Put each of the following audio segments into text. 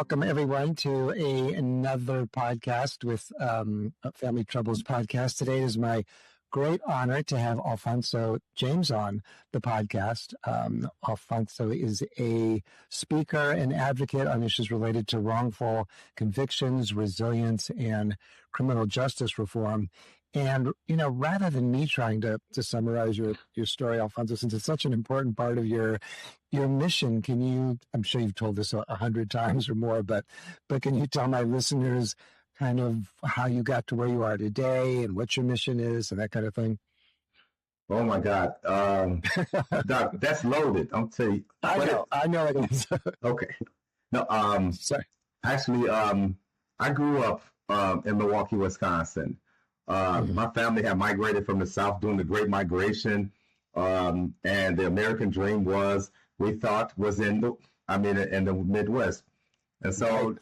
welcome everyone to another podcast with Family Troubles podcast. Today is my great honor to have Alphonso James on the podcast. Alphonso is a speaker and advocate on issues related to wrongful convictions, resilience, and criminal justice reform. And, rather than me trying to summarize your story, Alphonso, since it's such an important part of your mission, I'm sure you've told this 100 times or more, but can you tell my listeners kind of how you got to where you are today and what your mission is and that kind of thing? Oh my God. Doc, that's loaded. I'll tell you. I know it is. Okay. No, sorry. Actually, I grew up in Milwaukee, Wisconsin. My family had migrated from the South during the Great Migration. And the American dream was in the Midwest. And so,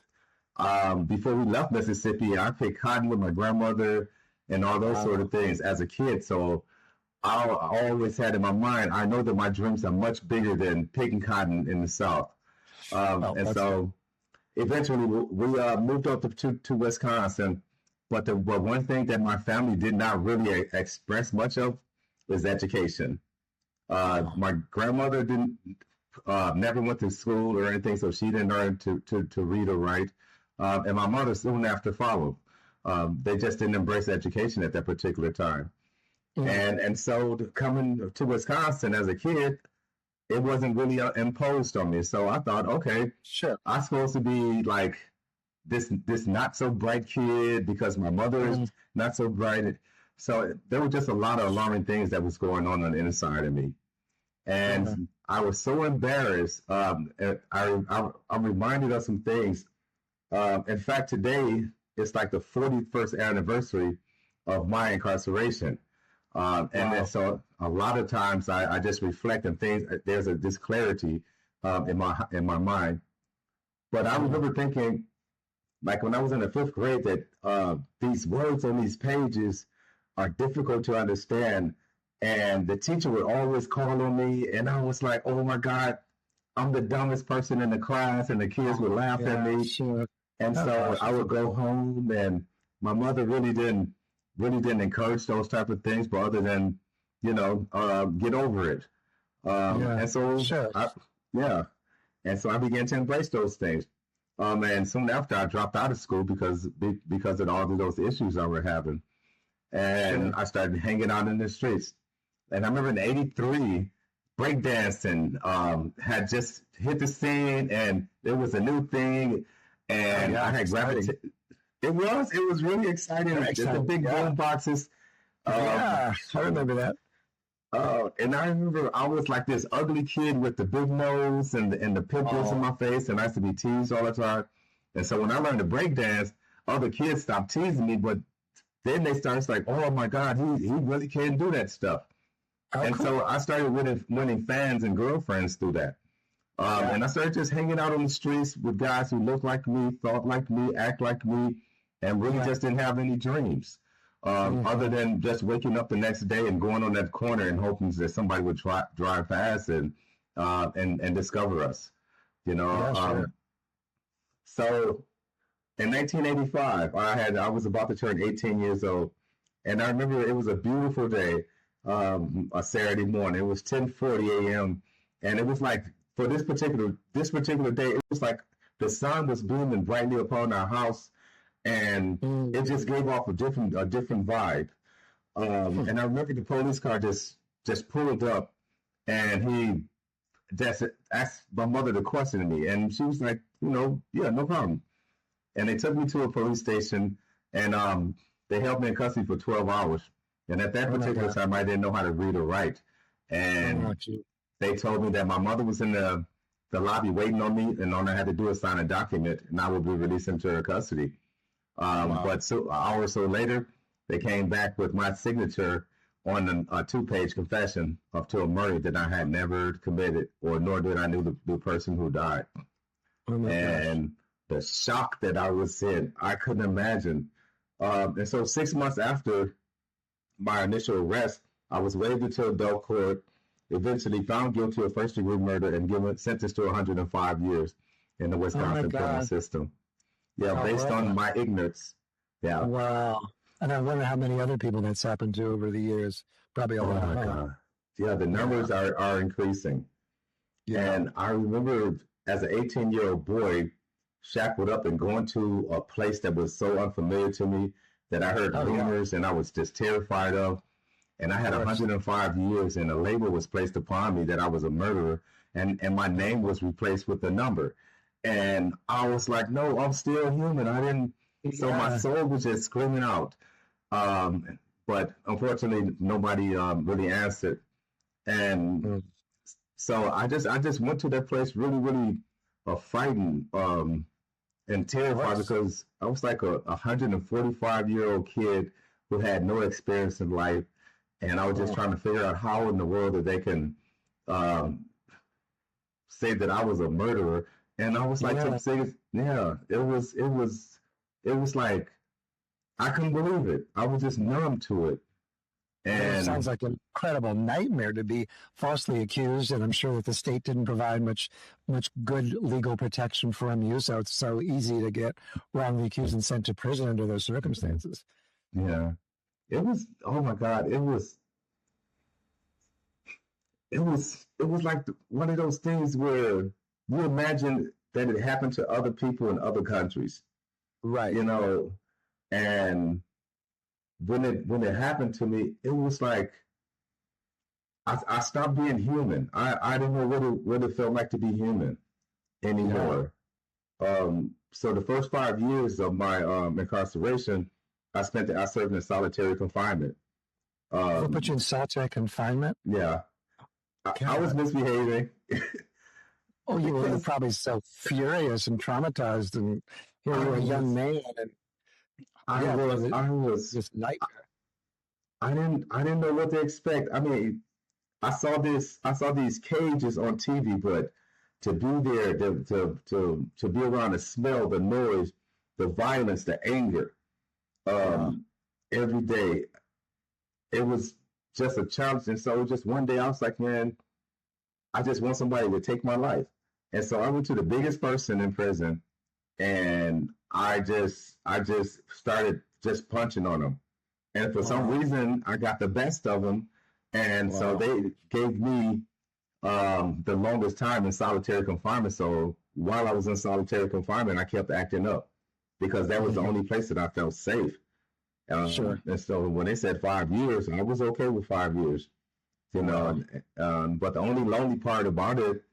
before we left Mississippi, I picked cotton with my grandmother and all those sort of things as a kid. So I always had in my mind, I know that my dreams are much bigger than picking cotton in the South. So eventually we moved up to Wisconsin. But one thing that my family did not really express much of is education. My grandmother never went to school or anything, so she didn't learn to read or write. And my mother soon after followed. They just didn't embrace education at that particular time. And so coming to Wisconsin as a kid, it wasn't really imposed on me. So I thought, okay, sure, I'm supposed to be like this not so bright kid because my mother is not so bright. So there were just a lot of alarming things that was going on the inside of me. And I was so embarrassed. I'm reminded of some things. In fact, today it's like the 41st anniversary of my incarceration. And so a lot of times I just reflect on things. There's this clarity in my mind. But I remember thinking, like when I was in the 5th grade, that these words on these pages are difficult to understand. And the teacher would always call on me, and I was like, oh my God, I'm the dumbest person in the class, and the kids would laugh at me. Sure. And so I would go home, and my mother really didn't encourage those type of things, but other than, get over it. And so, sure. And so I began to embrace those things. And soon after I dropped out of school because of all of those issues I were having. And I started hanging out in the streets. And I remember in '83, breakdancing had just hit the scene, and it was a new thing. And I had gravitated. It was really exciting. The big boom boxes. I remember that. And I remember I was like this ugly kid with the big nose and the pimples in my face, and I used to be teased all the time. And so when I learned to break dance, other kids stopped teasing me, but then they started like, oh my God, he really can do that stuff. So I started winning fans and girlfriends through that. And I started just hanging out on the streets with guys who looked like me, thought like me, act like me, and really just didn't have any dreams. Other than just waking up the next day and going on that corner and hoping that somebody would drive past and discover us, So in 1985, I was about to turn 18 years old, and I remember it was a beautiful day, a Saturday morning. It was 10:40 a.m., and it was like for this particular day, it was like the sun was beaming brightly upon our house. And it just gave off a different vibe. And I remember the police car just pulled up, and he just asked my mother to question me, and she was like, yeah, no problem. And they took me to a police station, and they held me in custody for 12 hours. And at that particular time, I didn't know how to read or write. And they told me that my mother was in the lobby waiting on me, and all I had to do is sign a document, and I would be released into her custody. But an hour or so later, they came back with my signature on a 2-page confession to a murder that I had never committed, nor did I knew the person who died. And the shock that I was in, I couldn't imagine. And so 6 months after my initial arrest, I was waived into adult court, eventually found guilty of first-degree murder and sentenced to 105 years. in the Oh my Wisconsin prison God. system. Yeah, How based on horrible. my ignorance. Yeah. Wow. And I wonder how many other people that's happened to over the years. Probably a Oh lot, my huh? God. Yeah, the Yeah. numbers are increasing. Yeah. And I remember as an 18-year-old boy, shackled up and going to a place that was so unfamiliar to me that I heard Oh yeah. rumors and I was just terrified of. And I Of had course. 105 years, and a label was placed upon me that I was a murderer, and my name was replaced with a number. And I was like, no, I'm still human. I didn't. So my Yeah. soul was just screaming out. But unfortunately, nobody really answered. And Mm. so I just went to that place really, really frightened and Of terrified course. because I was like a 145-year-old kid who had no experience in life, and I was just Oh, trying to figure out how in the world that they can um, say that I was a murderer. And I was like, yeah. yeah, it was like I couldn't believe it. I was just numb to it, Well, it and sounds like an incredible nightmare to be falsely accused, and I'm sure that the state didn't provide much good legal protection from you, so it's so easy to get wrongly accused and sent to prison under those circumstances. yeah, it was. Oh my God, it was like one of those things where you imagine that it happened to other people in other countries, Right. you know, and when it happened to me, it was like I stopped being human. I didn't know what it felt like to be human Yeah. anymore. So the first 5 years of my incarceration, I served in solitary confinement. They put you Um, in solitary confinement? yeah, I was God. misbehaving. Oh, you were because probably so furious and traumatized, and here I you're a young was man, and I yeah, was I was this nightmare. I didn't know what to expect. I mean, I saw these cages on TV, but to be there, to be around the smell, the noise, the violence, the anger, Yeah. um, every day, it was just a challenge. And so just one day I was like, man, I just want somebody to take my life. And so I went to the biggest person in prison, and I just started just punching on them. And for some Wow. reason, I got the best of them. And so Wow. they gave me the longest time in solitary confinement. So while I was in solitary confinement, I kept acting up because that was the Mhm. only place that I felt safe. Sure. And so when they said 5 years, I was okay with 5 years, you Wow. know. But the only lonely part about it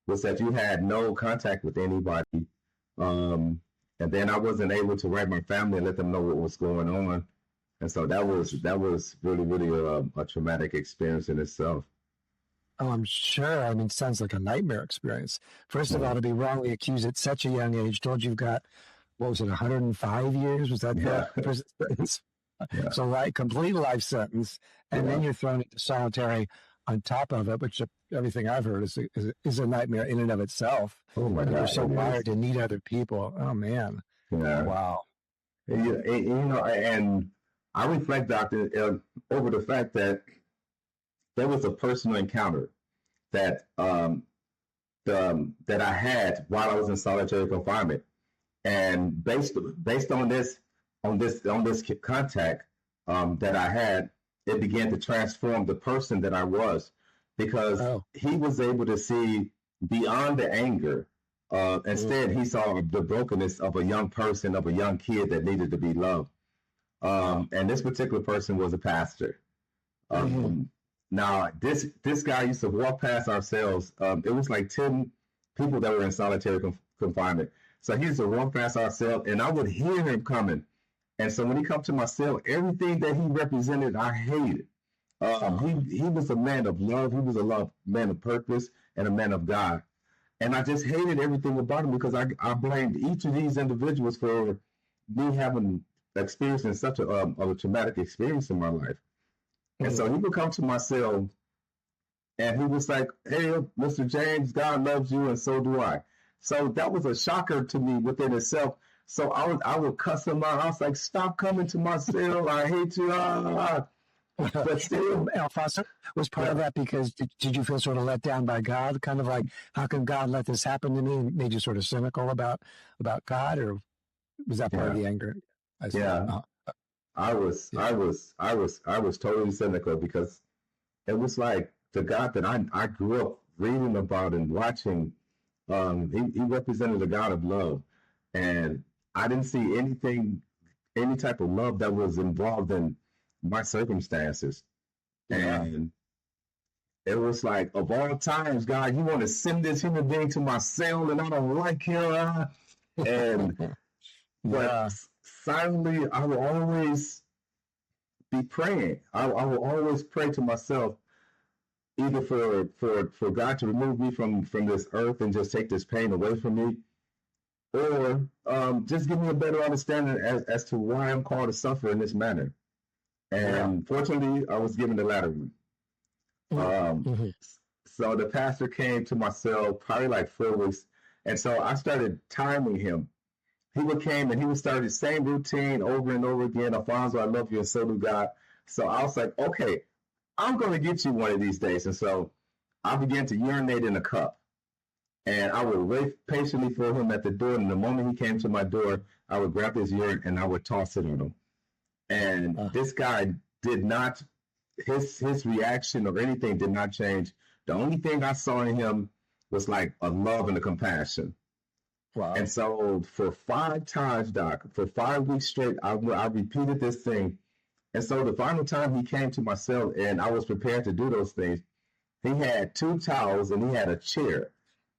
was that you had no contact with anybody. Um, and then I wasn't able to write my family and let them know what was going on. And so that was really, really a traumatic experience in itself. Oh, I'm sure. I mean, it sounds like a nightmare experience. First of all, to be wrongly accused at such a young age, told you've got, what was it, 105 years? Was that the Yeah, prison sentence? yeah, So, right, complete life sentence. And then yeah. you're thrown into solitary on top of it, which everything I've heard is a nightmare in and of itself. Oh my And you're God, so it wired is. to need other people. Oh, man. Yeah, Wow. and I reflect, Doctor, over the fact that there was a personal encounter that that I had while I was in solitary confinement, and based on this contact that I had, it began to transform the person that I was, because Oh, he was able to see beyond the anger. mm, Instead, he saw the brokenness of a young person, of a young kid that needed to be loved. wow. And this particular person was a pastor. Hmm. Um, Now, this guy used to walk past our cells. It was like 10 people that were in solitary confinement. So he used to walk past our cell, and I would hear him coming. And so when he come to my cell, everything that he represented, I hated. Oh, He was a man of love. He was a man of purpose and a man of God. And I just hated everything about him because I blamed each of these individuals for me having experiencing such a traumatic experience in my life. And mm, so he would come to my cell, and he was like, "Hey, Mr. James, God loves you, and so do I." So that was a shocker to me within itself. So I would cuss him out. I was like, "Stop coming to my cell. I hate you." Ah. But still, Alfonso, was part of that because did you feel sort of let down by God? Kind of like, how can God let this happen to me? And made you sort of cynical about God, or was that part of yeah, the anger? I see. yeah. Yeah. I was totally cynical because it was like the God that I grew up reading about and watching. He represented the God of love, and I didn't see any type of love that was involved in my circumstances. Yeah. And it was like, of all times, God, you want to send this human being to my cell, and I don't like him. And but Yeah. silently, I will always be praying. I will always pray to myself, either for God to remove me from this earth and just take this pain away from me, or just give me a better understanding as to why I'm called to suffer in this manner. And fortunately, I was given the latter one. Mm-hmm. So the pastor came to my cell probably like 4 weeks, and so I started timing him. He would came and he would start the same routine over and over again. Alfonso, I love you, and so do God. So I was like, okay, I'm going to get you one of these days. And so I began to urinate in a cup. And I would wait patiently for him at the door. And the moment he came to my door, I would grab his urine and I would toss it on him. And this guy did not, his reaction or anything did not change. The only thing I saw in him was like a love and a compassion. Wow. And so for 5 times, Doc, for 5 weeks straight, I repeated this thing. And so the final time he came to my cell and I was prepared to do those things, he had 2 towels and he had a chair,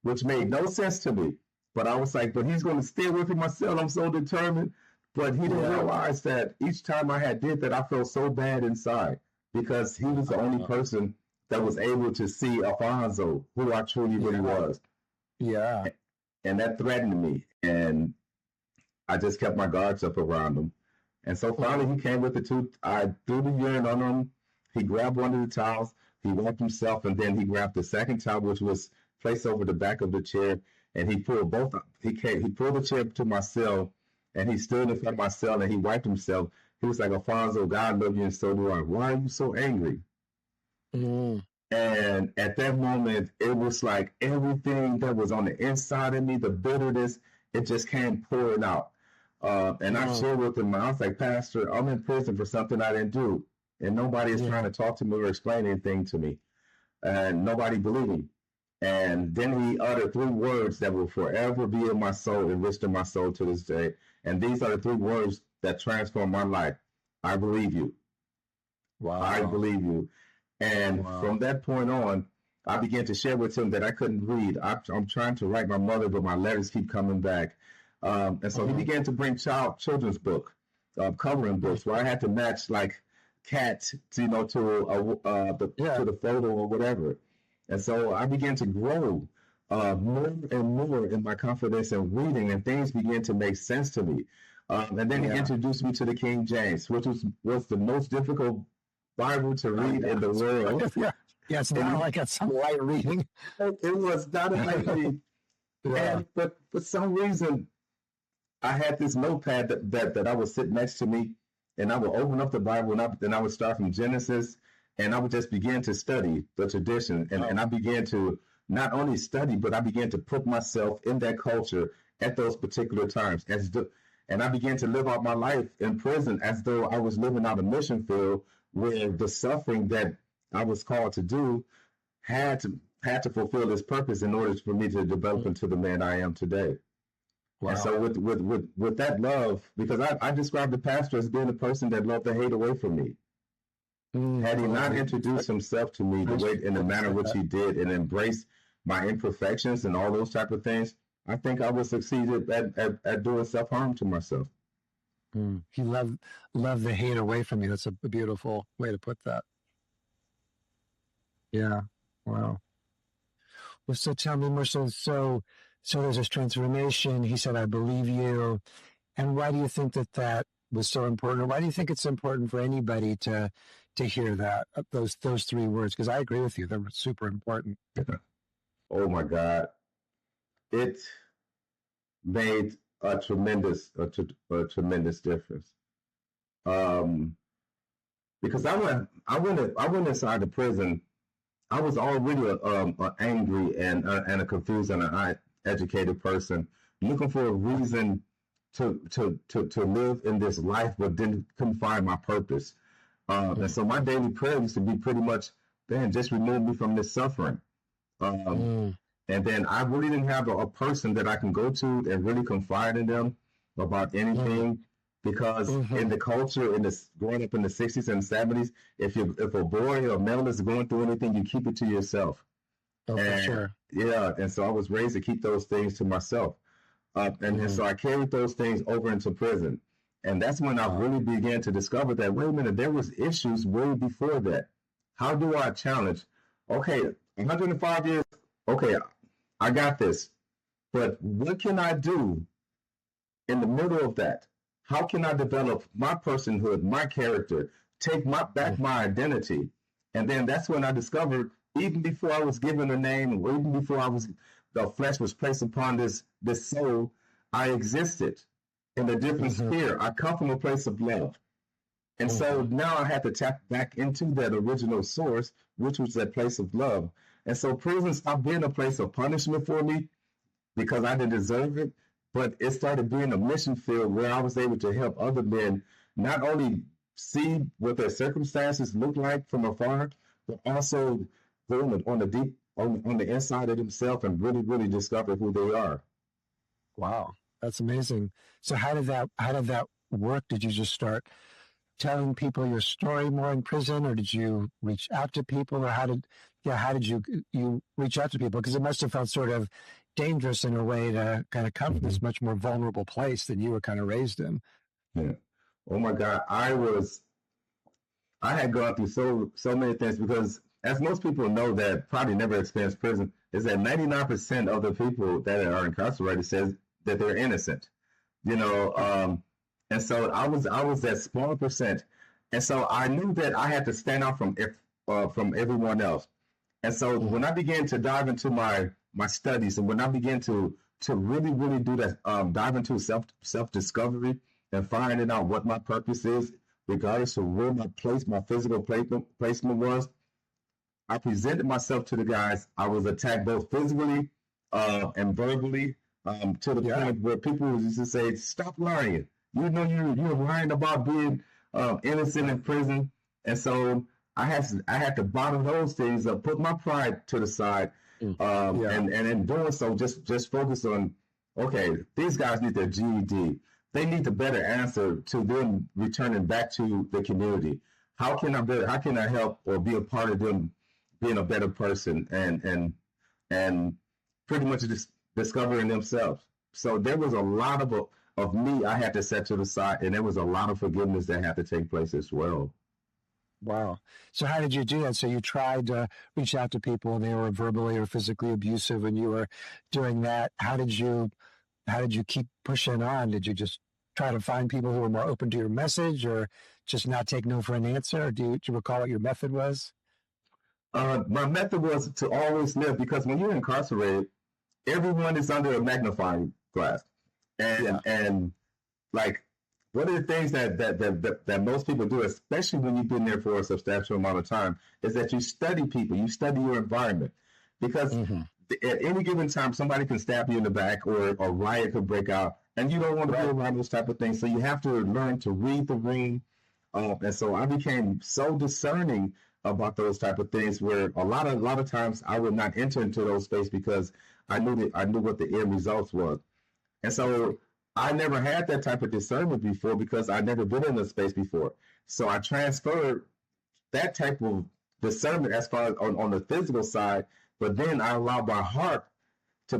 which made no sense to me. But I was like, but he's going to stay away from my cell. I'm so determined. But he didn't realize that each time I had did that, I felt so bad inside because he was the only person that was able to see Alfonso, who I truly really was. Yeah. And that threatened me. And I just kept my guards up around him. And so finally he came with the 2. I threw the urine on him. He grabbed one of the towels. He wiped himself, and then he grabbed the second towel, which was placed over the back of the chair. And he pulled both. He pulled the chair to my cell, and he stood in front of my cell, and he wiped himself. He was like, Alfonso, God love you, and so do I. Why are you so angry? Mm. And at that moment, it was like everything that was on the inside of me, the bitterness, it just came pouring out. And I shared with him, I was like, Pastor, I'm in prison for something I didn't do. And nobody is trying to talk to me or explain anything to me. And nobody believed me. And then he uttered 3 words that will forever be in my soul, enriched in my soul to this day. And these are the 3 words that transform my life. I believe you. Wow. I believe you. And from that point on, I began to share with him that I couldn't read. I'm trying to write my mother, but my letters keep coming back. And so he began to bring children's book, coloring books, where I had to match like cat, to the photo or whatever. And so I began to grow more and more in my confidence in reading, and things began to make sense to me. And then he introduced me to the King James, which was the most difficult Bible to read in the world. Yeah, it's not like it's some light reading. It was not a light reading. But for some reason, I had this notepad that I would sit next to me, and I would open up the Bible, and then I would start from Genesis, and I would just begin to study the tradition. And I began to not only study, but I began to put myself in that culture at those particular times. And I began to live out my life in prison as though I was living out a mission field where the suffering that I was called to do had to fulfill its purpose in order for me to develop into the man I am today. Wow. And so with that love, because I described the pastor as being a person that loved the hate away from me. Had he not introduced himself to me the way, in the manner which he did, and embraced my imperfections and all those type of things, I think I would succeed at doing self-harm to myself. He loved the hate away from you. That's a beautiful way to put that. Yeah. Wow. Well, so tell me more. So there's this transformation. He said, I believe you. And why do you think that was so important? Or why do you think it's important for anybody to hear that, those 3 words? Because I agree with you. They're super important. Oh my God. It made a tremendous difference. because I went inside the prison. I was already a angry and a confused and an educated person, looking for a reason to live in this life, but couldn't find my purpose. And so my daily prayer used to be pretty much, man, just remove me from this suffering. And then I really didn't have a person that I can go to and really confide in them about anything. Because in the culture, growing up in the 60s and 70s, if a boy or male is going through anything, you keep it to yourself. Oh, for sure. Yeah, and so I was raised to keep those things to myself. And so I carried those things over into prison. And that's when I really began to discover that, wait a minute, there was issues way before that. How do I challenge? Okay, 105 years, okay, I got this. But what can I do in the middle of that? How can I develop my personhood, my character, take back my identity? And then that's when I discovered, even before I was given a name, or even before the flesh was placed upon this soul, I existed in a different sphere. I come from a place of love. And so now I had to tap back into that original source, which was that place of love. And so prison stopped being a place of punishment for me because I didn't deserve it. But it started being a mission field where I was able to help other men not only see what their circumstances look like from afar, but also go on the inside of themselves and really, really discover who they are. Wow, that's amazing. So how did that work? Did you just start telling people your story more in prison, or did you reach out to people, or how did you reach out to people? Because it must have felt sort of dangerous in a way to kind of come from this much more vulnerable place than you were kind of raised in. Yeah. Oh my God. I had gone through so many things, because as most people know that probably never experienced prison, is that 99% of the people that are incarcerated says that they're innocent, and so I was that small percent. And so I knew that I had to stand out from everyone else. And so when I began to dive into my studies, and when I began to really, really do that, dive into self-discovery and finding out what my purpose is, regardless of where my physical placement was, I presented myself to the guys. I was attacked both physically and verbally, to the point where people used to say, "Stop lying. You know you're lying about being innocent in prison." And so I had to bottle those things up, put my pride to the side, and in doing so, just focus on, okay, these guys need their GED. They need a better answer to them returning back to the community. How can I help or be a part of them being a better person and pretty much just discovering themselves? So there was a lot of me I had to set to the side, and there was a lot of forgiveness that had to take place as well. Wow. So how did you do that? So you tried to reach out to people and they were verbally or physically abusive, and you were doing that. How did you keep pushing on? Did you just try to find people who were more open to your message, or just not take no for an answer? Or do you recall what your method was? My method was to always live, because when you're incarcerated, everyone is under a magnifying glass. And like, one of the things that most people do, especially when you've been there for a substantial amount of time, is that you study people, you study your environment. Because at any given time, somebody can stab you in the back, or a riot could break out, and you don't want to be around those type of things. So you have to learn to read the room. And so I became so discerning about those type of things, where a lot of times I would not enter into those spaces because I knew what the end results was. And so I never had that type of discernment before, because I'd never been in a space before. So I transferred that type of discernment as far as on the physical side, but then I allowed my heart to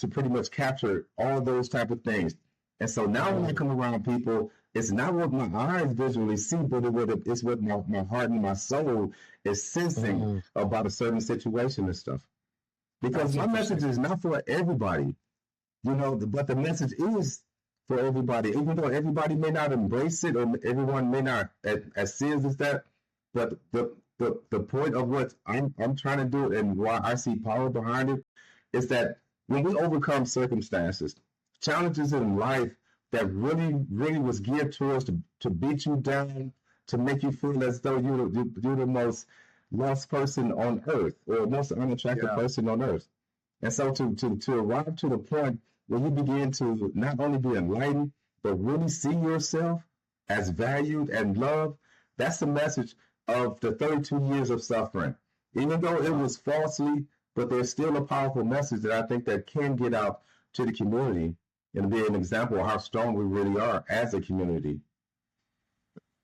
pretty much capture all those type of things. And so now when I come around people, it's not what my eyes visually see, but it's what my heart and my soul is sensing about a certain situation and stuff. Because my message is not for everybody, but the message is for everybody, even though everybody may not embrace it, or everyone may not as serious as that. But the point of what I'm trying to do, and why I see power behind it, is that when we overcome circumstances, challenges in life that really, really was geared towards to beat you down, to make you feel as though you're the most lost person on earth, or most unattractive person on earth. And so to arrive to the point where you begin to not only be enlightened, but really see yourself as valued and loved, that's the message of the 32 years of suffering. Even though it was falsely, but there's still a powerful message that I think that can get out to the community and be an example of how strong we really are as a community.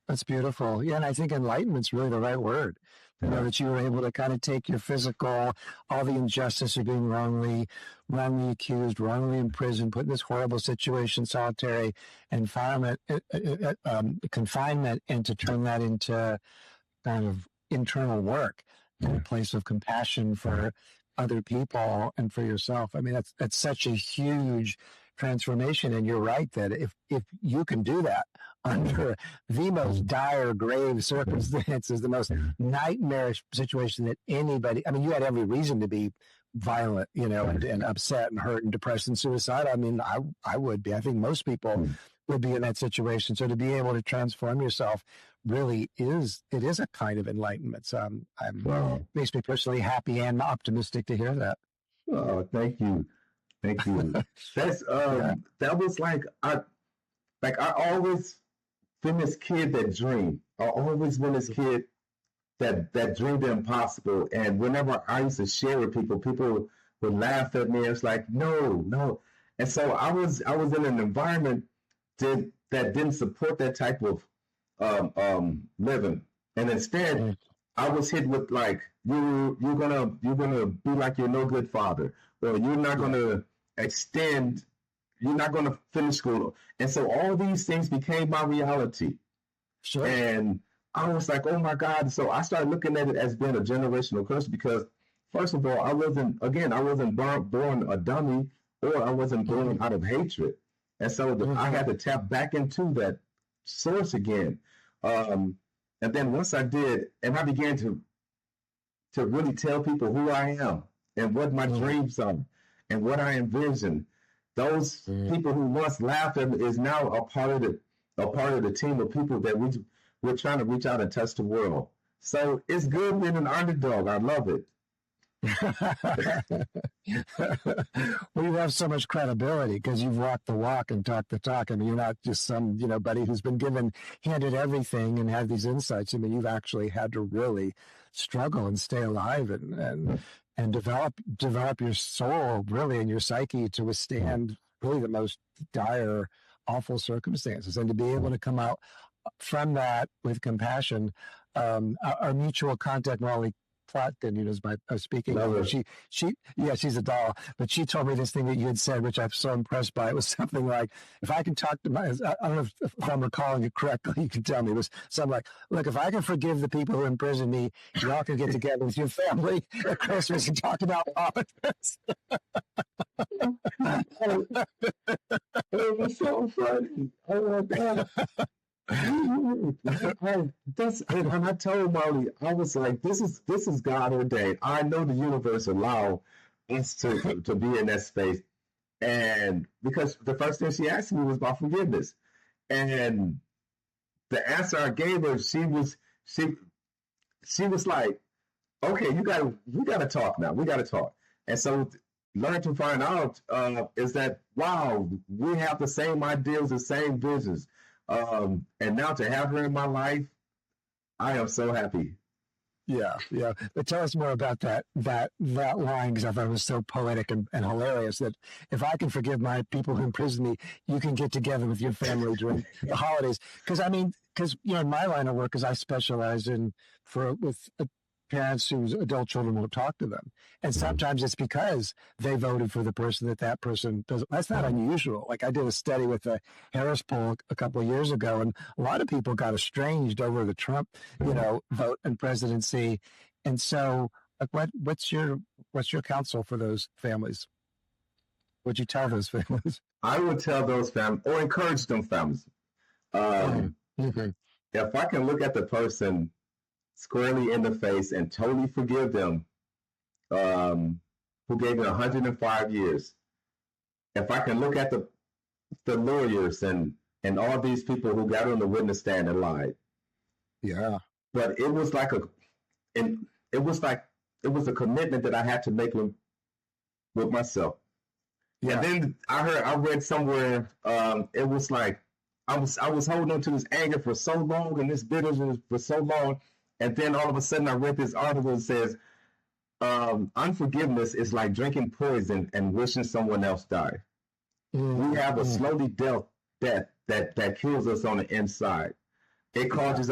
That's beautiful. Yeah, and I think enlightenment's really the right word. You know, that you were able to kind of take your physical, all the injustice of being wrongly accused, wrongly imprisoned, put in this horrible situation, solitary confinement, and to turn that into kind of internal work in a place of compassion for other people and for yourself. I mean, that's such a huge transformation. And you're right that if you can do that under the most dire, grave circumstances, the most nightmarish situation that anybody, I mean, you had every reason to be violent, you know, and upset and hurt and depressed and suicidal. I mean, I would be. I think most people would be in that situation. So to be able to transform yourself really is a kind of enlightenment. So makes me personally happy and optimistic to hear that. Oh, thank you. Thank you. That's that was like I always been this kid that dreamed. I always been this kid that dreamed the impossible. And whenever I used to share with people, people would laugh at me. It's like, no. And so I was in an environment that didn't support that type of living. And instead I was hit with like, you're gonna be like your no good father, or you're not gonna you're not gonna finish school. And so all these things became my reality. Sure. And I was like, oh my God. So I started looking at it as being a generational curse, because first of all, I wasn't born a dummy, or I wasn't born out of hatred. And so I had to tap back into that source again. And then once I did, and I began to really tell people who I am and what my dreams are and what I envision, those people who once laughed at me is now a part of the team of people that we're trying to reach out and touch the world. So it's good being an underdog. I love it. Well, you have so much credibility because you've walked the walk and talked the talk. I mean, you're not just some, buddy who's been handed everything and had these insights. I mean, you've actually had to really struggle and stay alive and develop your soul really and your psyche to withstand really the most dire, awful circumstances, and to be able to come out from that with compassion. Our mutual contact, Molly Plotkin, is my speaking of her. She's a doll, but she told me this thing that you had said, which I'm so impressed by. It was something like, if I can talk to I don't know if I'm recalling it correctly, you can tell me. It was something like, look, if I can forgive the people who imprison me, y'all can get together with your family at Christmas and talk about politics. It was so funny. Oh my God. And I told Molly, I was like, this is God ordained. I know the universe allowed us to be in that space. And because the first thing she asked me was about forgiveness. And the answer I gave her, she was like, okay, we gotta talk now. We gotta talk. And so learn to find out is that, wow, we have the same ideals, the same visions. And now to have her in my life, I am so happy. Yeah. But tell us more about that line, because I thought it was so poetic and hilarious, that if I can forgive my people who imprison me, you can get together with your family during the holidays. Because in my line of work, I specialize with parents whose adult children won't talk to them. And sometimes it's because they voted for the person that person doesn't. That's not unusual. Like I did a study with the Harris poll a couple of years ago, and a lot of people got estranged over the Trump, vote and presidency. And so what's your counsel for those families? What'd you tell those families? I would tell those families, or encourage them families. If I can look at the person squarely in the face and totally forgive them, who gave me 105 years. If I can look at the lawyers and all these people who got on the witness stand and lied, Yeah. But it was like and it was a commitment that I had to make with myself. Yeah. And then I read somewhere, it was like I was holding on to this anger for so long and this bitterness for so long, and then all of a sudden I read this article that says, unforgiveness is like drinking poison and wishing someone else died. We have a slowly death that kills us on the inside. It causes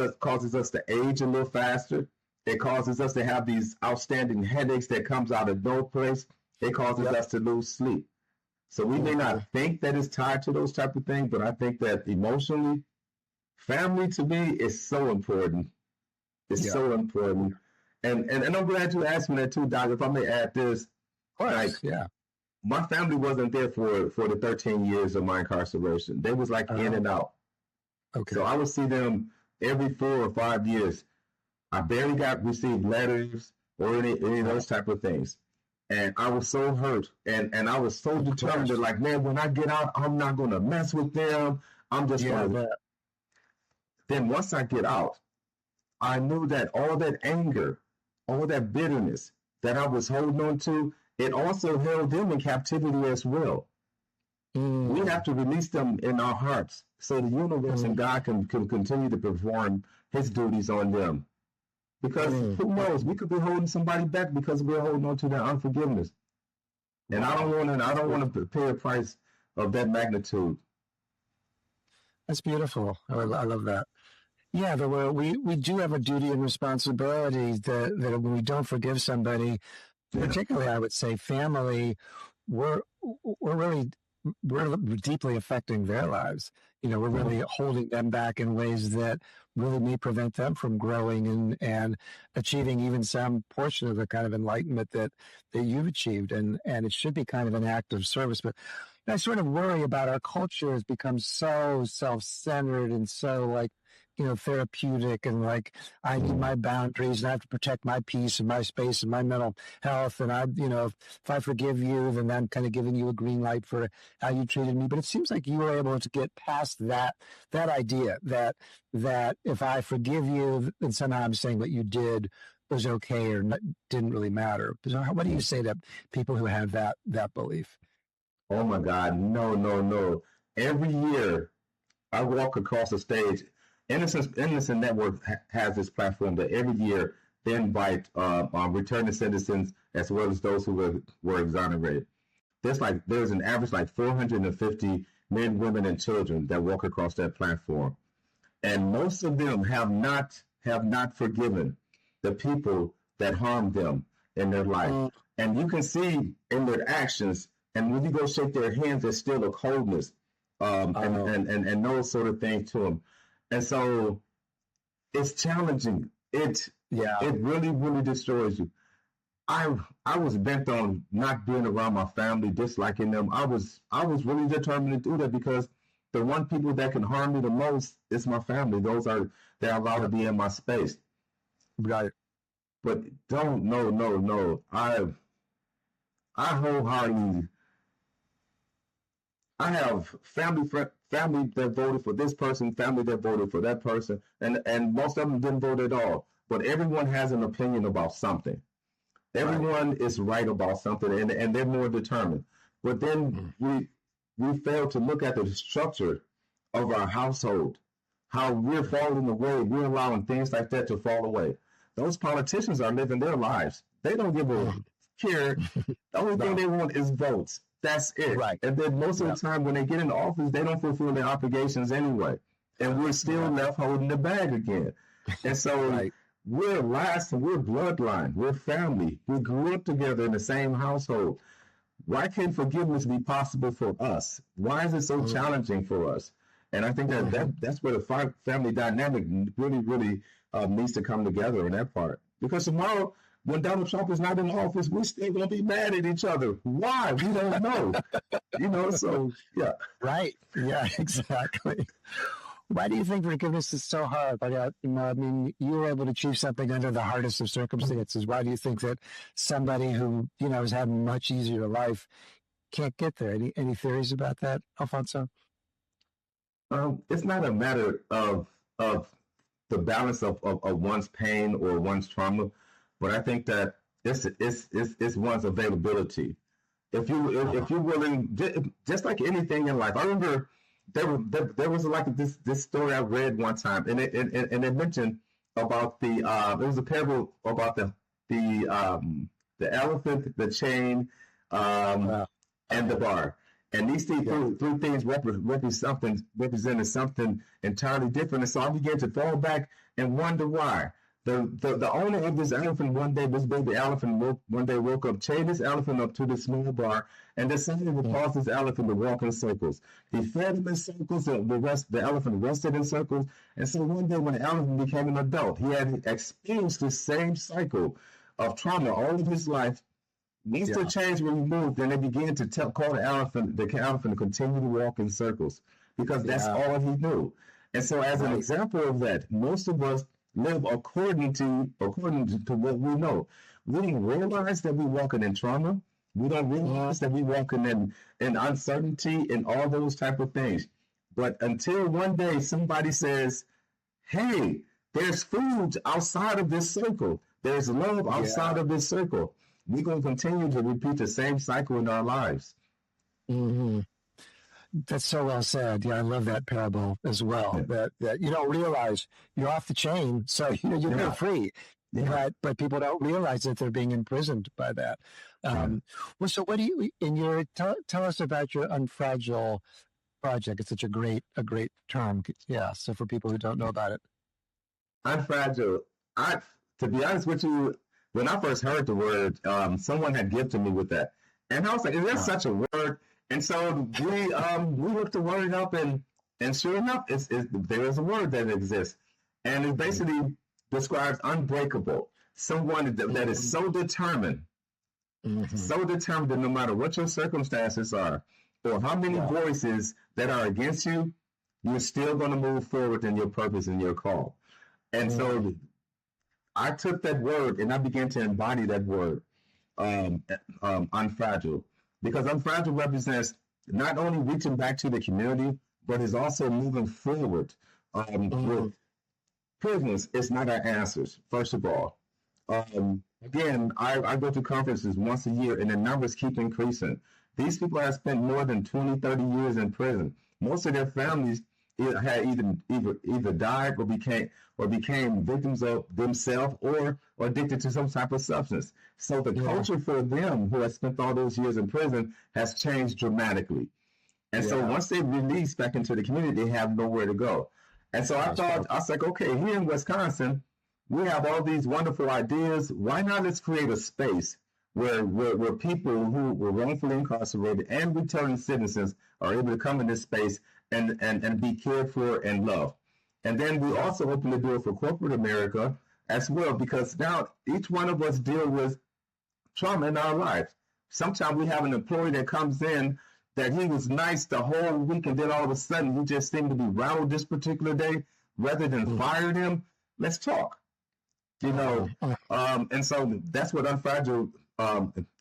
us to age a little faster. It causes us to have these outstanding headaches that comes out of no place. It causes us to lose sleep. So we may not think that it's tied to those type of things, but I think that emotionally, family to me is so important. It's so important. And I'm glad you asked me that too, Doc. If I may add this, my family wasn't there for the 13 years of my incarceration. They was like in and out. Okay. So I would see them every 4 or 5 years. I barely received letters or any of those type of things. And I was so hurt. And I was so determined that, like, man, when I get out, I'm not going to mess with them. I'm just going to. Then once I get out, I knew that all that anger, all that bitterness that I was holding on to, it also held them in captivity as well. We have to release them in our hearts so the universe and God can continue to perform his duties on them. Because who knows, we could be holding somebody back because we're holding on to their unforgiveness. And I don't want to pay a price of that magnitude. That's beautiful. I love that. Yeah, we do have a duty and responsibility that when we don't forgive somebody, particularly I would say family, we're deeply affecting their lives. We're really holding them back in ways that really may prevent them from growing and achieving even some portion of the kind of enlightenment that you've achieved. And it should be kind of an act of service. But I sort of worry about our culture has become so self-centered and so therapeutic, and like I need my boundaries and I have to protect my peace and my space and my mental health. And if I forgive you, then I'm kind of giving you a green light for how you treated me. But it seems like you were able to get past that idea that if I forgive you, then somehow I'm saying what you did was okay or didn't really matter. So what do you say to people who have that belief? Oh my God, no. Every year I walk across the stage. Innocent Network has this platform that every year they invite returning citizens as well as those who were exonerated. There's an average like 450 men, women, and children that walk across that platform, and most of them have not forgiven the people that harmed them in their life, and you can see in their actions. And when you go shake their hands, there's still a coldness and those sort of things to them. And so it's challenging. It really, really destroys you. I was bent on not being around my family, disliking them. I was really determined to do that because the one people that can harm me the most is my family. They're allowed to be in my space. Right. But no. I wholeheartedly. I have family that voted for this person, family that voted for that person, and most of them didn't vote at all. But everyone has an opinion about something. Everyone is right about something, and they're more determined. But then we fail to look at the structure of our household, how we're falling away. We're allowing things like that to fall away. Those politicians are living their lives. They don't give a care. The only thing they want is votes. That's it. Right. And then most of the time when they get into office, they don't fulfill their obligations anyway. And we're still left holding the bag again. And so we're bloodline, we're family. We grew up together in the same household. Why can't forgiveness be possible for us? Why is it so challenging for us? And I think that's where the family dynamic really, really needs to come together in that part. Because tomorrow, when Donald Trump is not in office, we're still going to be mad at each other. Why? We don't know. So, yeah. Right. Yeah, exactly. Why do you think forgiveness is so hard? You were able to achieve something under the hardest of circumstances. Why do you think that somebody who, has had a much easier life can't get there? Any theories about that, Alphonso? It's not a matter of the balance of one's pain or one's trauma, but I think that it's one's availability. If you're willing, just like anything in life. I remember there was like this story I read one time, and it mentioned about it was a parable about the elephant, the chain, and the bar. And these three things represented something entirely different. And so I began to fall back and wonder why. The owner of this elephant one day, this baby elephant, one day woke up, chained this elephant up to this small bar, and decided to cause this elephant to walk in circles. He fed him in circles, the elephant rested in circles. And so one day when the elephant became an adult, he had experienced the same cycle of trauma all of his life. Once the chains were removed, then they began to call the elephant to continue to walk in circles, because that's all he knew. And so as an example of that, most of us live according to what we know. We don't realize that we're walking in trauma. We don't realize that we're walking in uncertainty and all those type of things. But until one day somebody says, hey, there's food outside of this circle. There's love outside of this circle. We're going to continue to repeat the same cycle in our lives. Mm-hmm. That's so well said. Yeah, I love that parable as well. That you don't realize you're off the chain, so you're free. But people don't realize that they're being imprisoned by that. Well, so what do you tell us about your Unfragile project? It's such a great term. Yeah. So for people who don't know about it, Unfragile. To be honest with you, when I first heard the word, someone had gifted me with that, and I was like, "Is there such a word?" And so we looked the word up, and sure enough, there is a word that exists, and it basically describes unbreakable. Someone that is so determined, that no matter what your circumstances are, or how many voices that are against you, you're still going to move forward in your purpose and your call. And so I took that word and I began to embody that word, unfragile. Because unfragile represents not only reaching back to the community, but is also moving forward. With prisoners, it's not our answers, first of all. Again, I go to conferences once a year, and the numbers keep increasing. These people have spent more than 20, 30 years in prison. Most of their families had either died or became victims of themselves or addicted to some type of substance. So the culture for them who have spent all those years in prison has changed dramatically. And so once they release back into the community, they have nowhere to go. And so I was like, okay, here in Wisconsin, we have all these wonderful ideas. Why not let's create a space where people who were wrongfully incarcerated and returning citizens are able to come in this space and be cared for and loved. And then we also open the door for corporate America as well, because now each one of us deal with trauma in our life. Sometimes we have an employee that comes in that he was nice the whole week, and then all of a sudden he just seemed to be rattled this particular day. Rather than fire him, let's talk. And so that's what Unfragile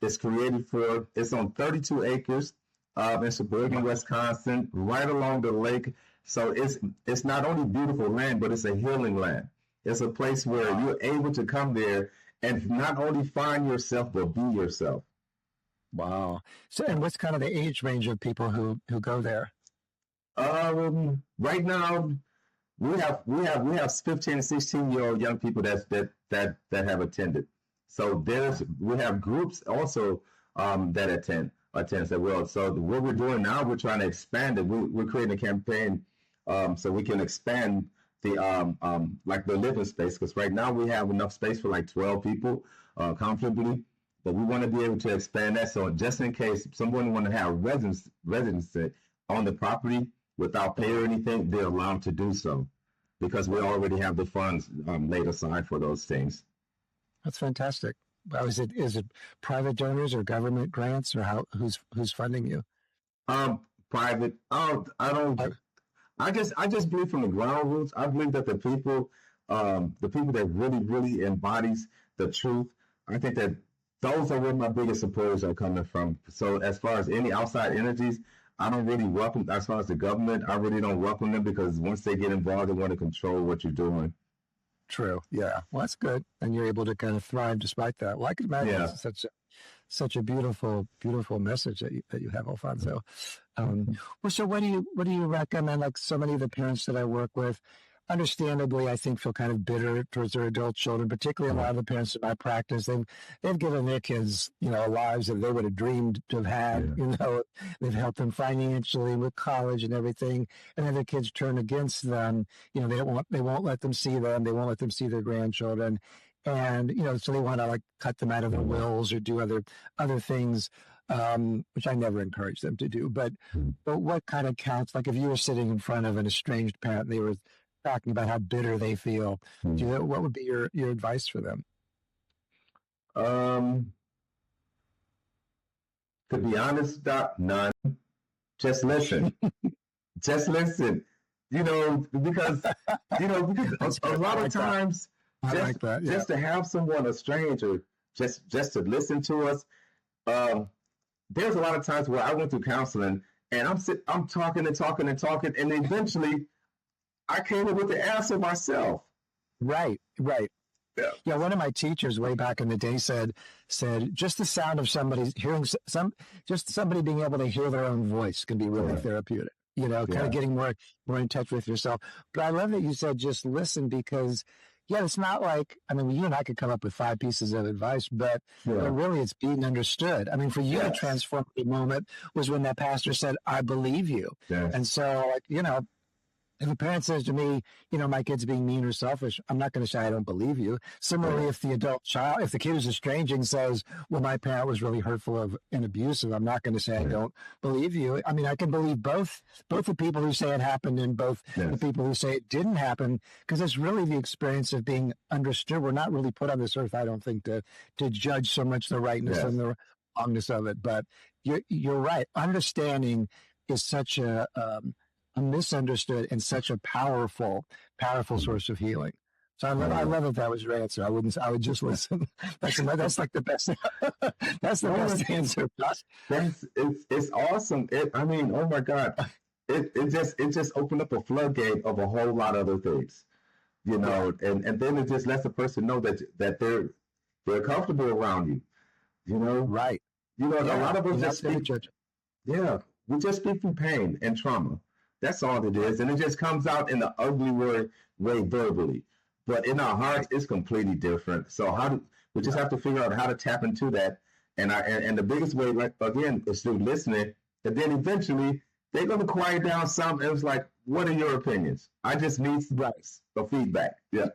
is created for. It's on 32 acres in suburban Wisconsin, right along the lake. So it's not only beautiful land, but it's a healing land. It's a place where you're able to come there and not only find yourself, but be yourself. Wow. So, and what's kind of the age range of people who go there? Right now, we have 15 and 16-year-old young people that have attended. So we have groups also that attend as well. So what we're doing now, we're trying to expand it. We're creating a campaign so we can expand the like the living space, because right now we have enough space for like 12 people comfortably, but we want to be able to expand that. So just in case someone want to have residency on the property without pay or anything, they're allowed to do so, because we already have the funds laid aside for those things. That's fantastic. Is it private donors or government grants, or who's funding you? Private. I just believe from the ground roots. I believe that the people that really embodies the truth, I think that those are where my biggest supporters are coming from. So as far as any outside entities, I don't really welcome. As far as the government, I really don't welcome them, because once they get involved, they want to control what you're doing. True. Yeah. Well, that's good. And you're able to kind of thrive despite that. Well, I can imagine Yeah. it's such a beautiful, beautiful message that you have, Alfonso. Well, so what do you recommend? Like so many of the parents that I work with, understandably, I think feel kind of bitter towards their adult children, particularly a lot of the parents in my practice. They've given their kids, lives that they would have dreamed to have had. They've helped them financially with college and everything, and then their kids turn against them. They won't let them see them. They won't let them see their grandchildren. And, so they want to like cut them out of their wills or do other things, which I never encourage them to do. But what kind of counts? Like if you were sitting in front of an estranged parent, and they were talking about how bitter they feel, what would be your advice for them? To be honest, Doc, none. Just listen. Just listen. Because a lot of times, just to have someone, a stranger, just to listen to us. There's a lot of times where I went through counseling and I'm talking, and eventually I came up with the answer myself. Right. Yeah. One of my teachers way back in the day said just the sound of somebody hearing just somebody being able to hear their own voice can be really therapeutic. Kind of getting more in touch with yourself. But I love that you said just listen, because it's not like, you and I could come up with 5 pieces of advice, but really it's being understood. For you, the transformative moment was when that pastor said, "I believe you." Yes. And so, if a parent says to me, my kid's being mean or selfish, I'm not going to say I don't believe you. Similarly, if the kid who's estranging says, well, my parent was really hurtful and abusive, I'm not going to say I don't believe you. I can believe both the people who say it happened and both the people who say it didn't happen, because it's really the experience of being understood. We're not really put on this earth, I don't think, to judge so much the rightness and the wrongness of it. But you're right. Understanding is such a misunderstood and such a powerful source of healing. So I love that was your answer. I would just listen. That's like the best. That's the best answer. It's awesome. Oh my God. It just opened up a floodgate of a whole lot of other things, and then it just lets the person know that they're comfortable around you, Right. A lot of us just speak. Yeah. We just speak through pain and trauma. That's all it is. And it just comes out in the ugly way verbally. But in our hearts, it's completely different. So we just have to figure out how to tap into that. And the biggest way, is through listening. And then eventually, they're going to quiet down some. And it's like, what are your opinions? I just need the feedback. Yeah.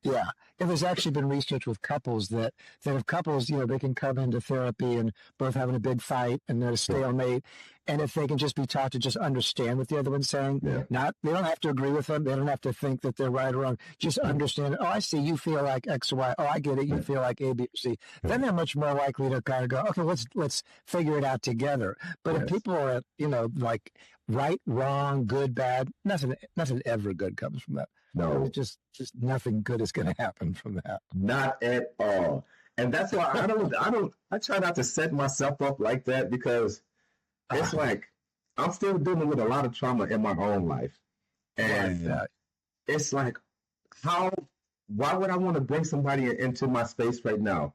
Yeah. And there's actually been research with couples that if couples, they can come into therapy and both having a big fight and they're a stalemate. And if they can just be taught to just understand what the other one's saying, they don't have to agree with them. They don't have to think that they're right or wrong. Just understand, oh, I see, you feel like X or Y. Oh, I get it. You feel like A, B, or C. Then they're much more likely to kind of go, okay, let's figure it out together. But if people are, like right, wrong, good, bad, nothing ever good comes from that. No, just nothing good is going to happen from that. Not at all. And that's why I try not to set myself up like that, because it's like I'm still dealing with a lot of trauma in my own life. And it's like, why would I want to bring somebody into my space right now?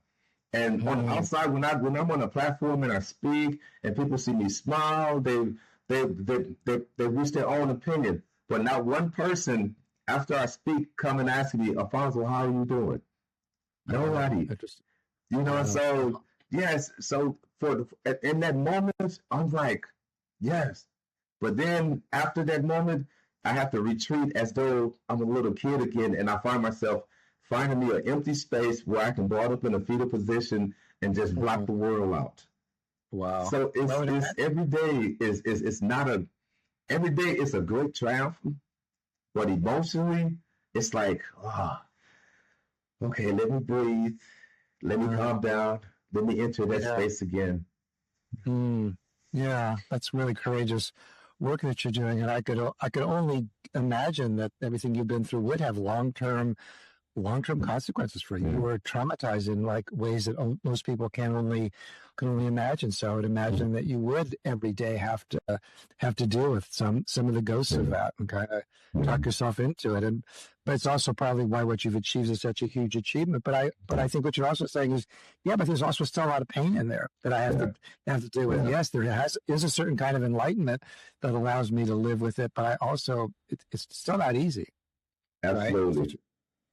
And on the outside, when I'm on a platform and I speak and people see me smile, they reach their own opinion. But not one person after I speak come and ask me, Alphonso, how are you doing? Nobody. So yes. So in that moment, I'm like, yes. But then after that moment, I have to retreat as though I'm a little kid again, and I find myself finding me an empty space where I can ball up in a fetal position and just block the world out. Wow. So it's every day is not every day is a great triumph, but emotionally it's like, okay, let me breathe, let me calm down, let me enter that space again. Yeah, that's really courageous work that you're doing, and I could only imagine that everything you've been through would have long-term long-term consequences for you. You were traumatized in like ways that most people can only imagine. So I would imagine that you would every day have to deal with some of the ghosts of that and kind of talk yourself into it. But it's also probably why what you've achieved is such a huge achievement. But I think what you're also saying is, yeah, but there's also still a lot of pain in there that I have to deal with. Yes, there is a certain kind of enlightenment that allows me to live with it, but I also it's still not easy. Absolutely. Right?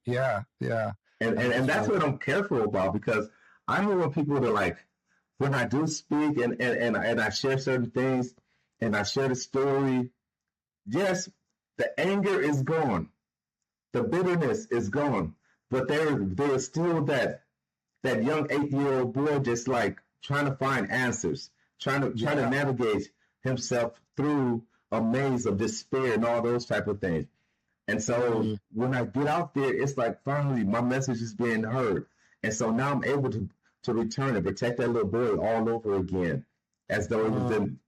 Yeah. And that's what I'm careful about, because I don't want people to, like, when I do speak and I share certain things and I share the story, yes, the anger is gone. The bitterness is gone. But there is still that young 8-year-old boy just like trying to find answers, trying to navigate himself through a maze of despair and all those type of things. And so when I get out there, it's like finally my message is being heard. And so now I'm able to return and protect that little boy all over again, as though it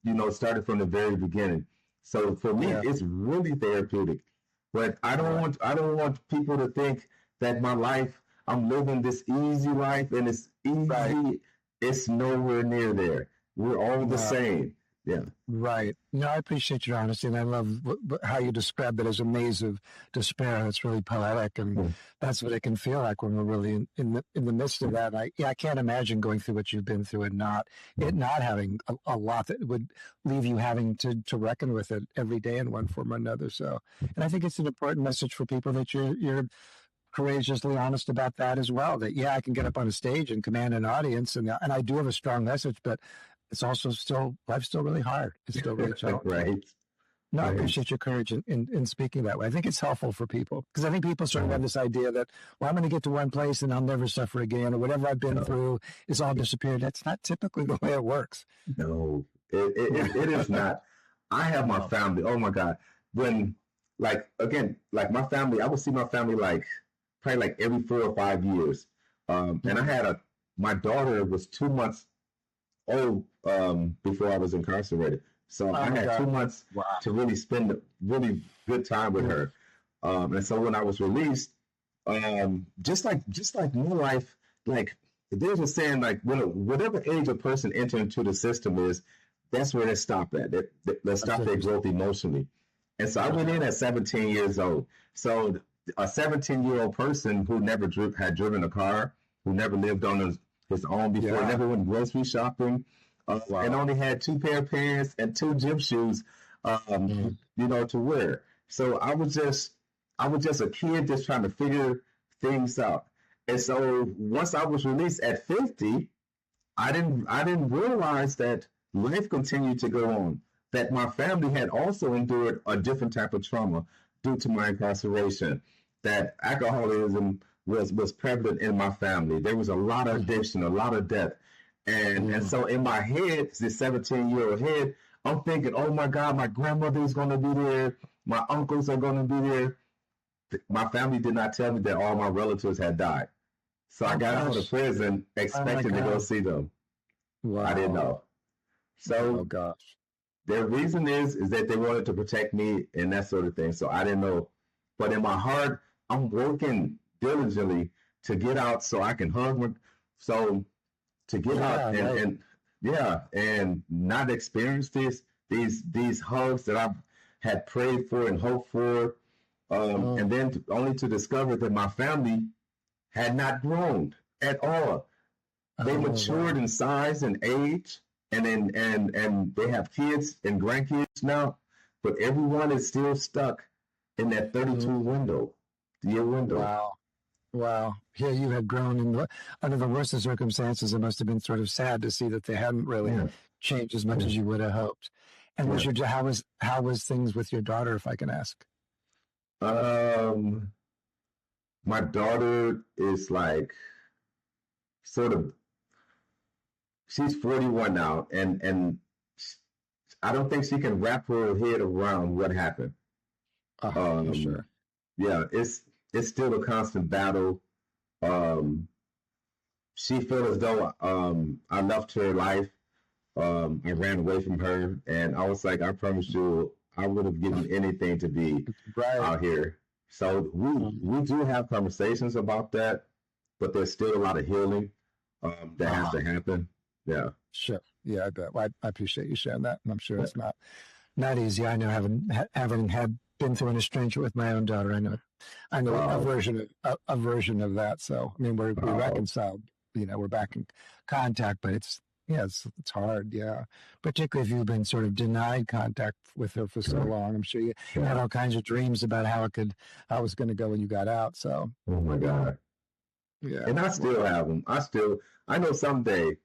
was started from the very beginning. So for me, it's really therapeutic. But I don't want people to think that my life, I'm living this easy life and it's easy. Right. It's nowhere near there. We're all the same. Yeah. Right. No, I appreciate your honesty, and I love how you described it as a maze of despair. It's really poetic, and that's what it can feel like when we're really in the midst of that. And I can't imagine going through what you've been through and not having a lot that would leave you having to reckon with it every day in one form or another. So, and I think it's an important message for people that you're courageously honest about that as well. That I can get up on a stage and command an audience, and I do have a strong message, but it's also life's still really hard. It's still really challenging. Right. No, I appreciate your courage in speaking that way. I think it's helpful for people, because I think people sort of have this idea that, well, I'm going to get to one place and I'll never suffer again, or whatever I've been through is all disappeared. That's not typically the way it works. No, it is not. I have my family. Oh my God. When, like, again, like my family, I would see my family probably every 4 or 5 years. And I had my daughter was 2 months old before I was incarcerated. So I had 2 months to really spend a really good time with her. And so when I was released, just like my life, like there's a saying, like whatever age a person enters into the system is, that's where they stop at. They stop their growth emotionally. And so I went in at 17 years old. So a 17-year-old person who never had driven a car, who never lived on his own before, never went grocery shopping, and only had 2 pair of pants and 2 gym shoes, to wear. So I was just a kid just trying to figure things out. And so once I was released at 50, I didn't realize that life continued to go on, that my family had also endured a different type of trauma due to my incarceration, that alcoholism was prevalent in my family. There was a lot of addiction, a lot of death. And so in my head, this 17-year-old head, I'm thinking, oh my God, my grandmother is going to be there. My uncles are going to be there. My family did not tell me that all my relatives had died. So I got out of prison expecting to go see them. Wow. I didn't know. So their reason is that they wanted to protect me and that sort of thing. So I didn't know. But in my heart, I'm working diligently to get out so I can hug to get out and not experience these hugs that I've had prayed for and hoped for, and then only to discover that my family had not grown at all. They matured in size and age, and they have kids and grandkids now, but everyone is still stuck in that 32 year window. Wow. Here you had grown under the worst of circumstances. It must have been sort of sad to see that they hadn't really changed as much as you would have hoped. And how was things with your daughter, if I can ask? My daughter is like she's 41 now, and I don't think she can wrap her head around what happened. Sure. Yeah, it's still a constant battle. She feels as though I left her life. I ran away from her, and I was like, I promise you, I would have given anything to be out here. So we do have conversations about that, but there's still a lot of healing that has to happen. Yeah. Sure. Yeah, I bet. Well, I appreciate you sharing that. And I'm sure it's not easy. I know having been through an estrangement with my own daughter, I know a version of that. So, I mean, we reconciled, we're back in contact, but it's hard. Yeah. Particularly if you've been sort of denied contact with her for so long. I'm sure you had all kinds of dreams about how it was going to go when you got out. So, oh my God. Yeah. And I still have them. I know someday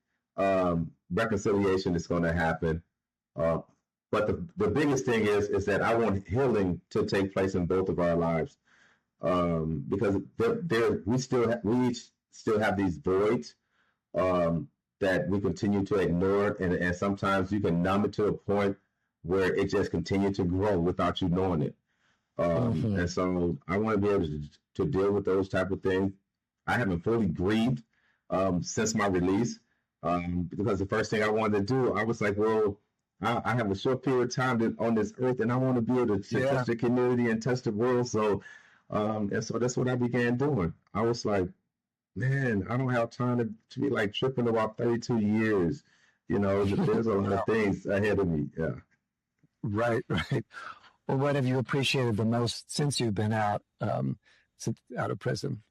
reconciliation is going to happen. But the biggest thing is that I want healing to take place in both of our lives, because we still have these voids that we continue to ignore, and sometimes you can numb it to a point where it just continues to grow without you knowing it. And so I want to be able to deal with those type of things. I haven't fully grieved since my release, because the first thing I wanted to do, I was like, well, I have a short period of time on this earth, and I want to be able to touch the community and touch the world. So, and so that's what I began doing. I was like, man, I don't have time to be like tripping about 32 years. There's a lot of things ahead of me. Yeah. Right. Well, what have you appreciated the most since you've been out of prison?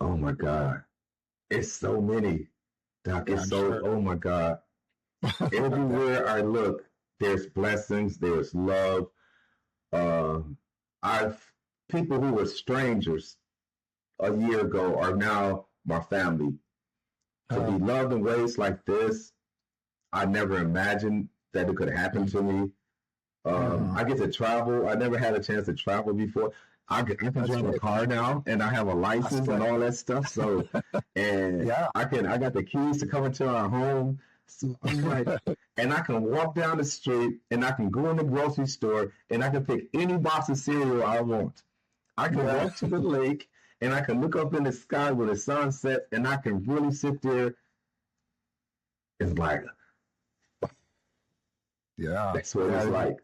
Oh my God, it's so many, Doc. It's oh my God. Everywhere I look, there's blessings, there's love. People who were strangers a year ago are now my family. To be loved in ways like this, I never imagined that it could happen to me. I get to travel. I never had a chance to travel before. I can drive a car now, and I have a license and all that stuff. So, and I got the keys to come into our home. So I'm like, and I can walk down the street, and I can go in the grocery store, and I can pick any box of cereal I want. I can walk to the lake, and I can look up in the sky when the sun sets, and I can really sit there. It's like, that's what it's like.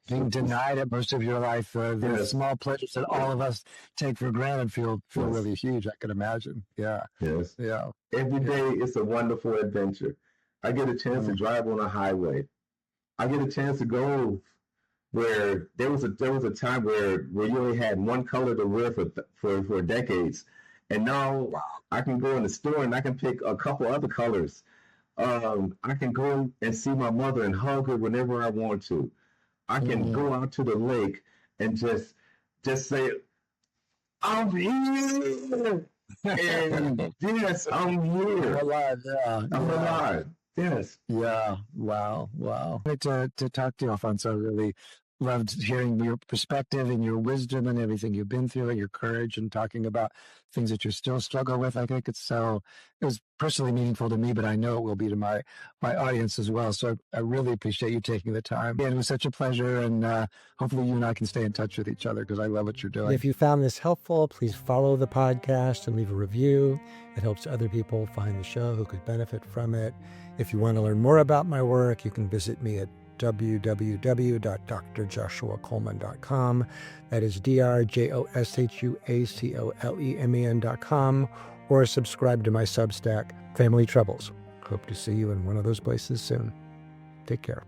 Being denied it most of your life, the small pleasures that all of us take for granted feel really huge. I can imagine. Yeah. Yes. Yeah. Every day it's a wonderful adventure. I get a chance to drive on a highway. I get a chance to go where there was a time where you only had one color to wear for decades, and now I can go in the store and I can pick a couple other colors. I can go and see my mother and hug her whenever I want to. I can go out to the lake and just say, I'm here. And yes, I'm here. I'm alive. Yeah. I'm alive. Yes. Yeah. Wow. Great to talk to you, Alphonso. I really loved hearing your perspective and your wisdom and everything you've been through and your courage and talking about things that you still struggle with. I think it was personally meaningful to me, but I know it will be to my audience as well. So I really appreciate you taking the time. And it was such a pleasure. And hopefully you and I can stay in touch with each other, because I love what you're doing. If you found this helpful, please follow the podcast and leave a review. It helps other people find the show who could benefit from it. If you want to learn more about my work, you can visit me at www.drjoshuacoleman.com. That is drjoshuacoleman.com, or subscribe to my Substack, Family Troubles. Hope to see you in one of those places soon. Take care.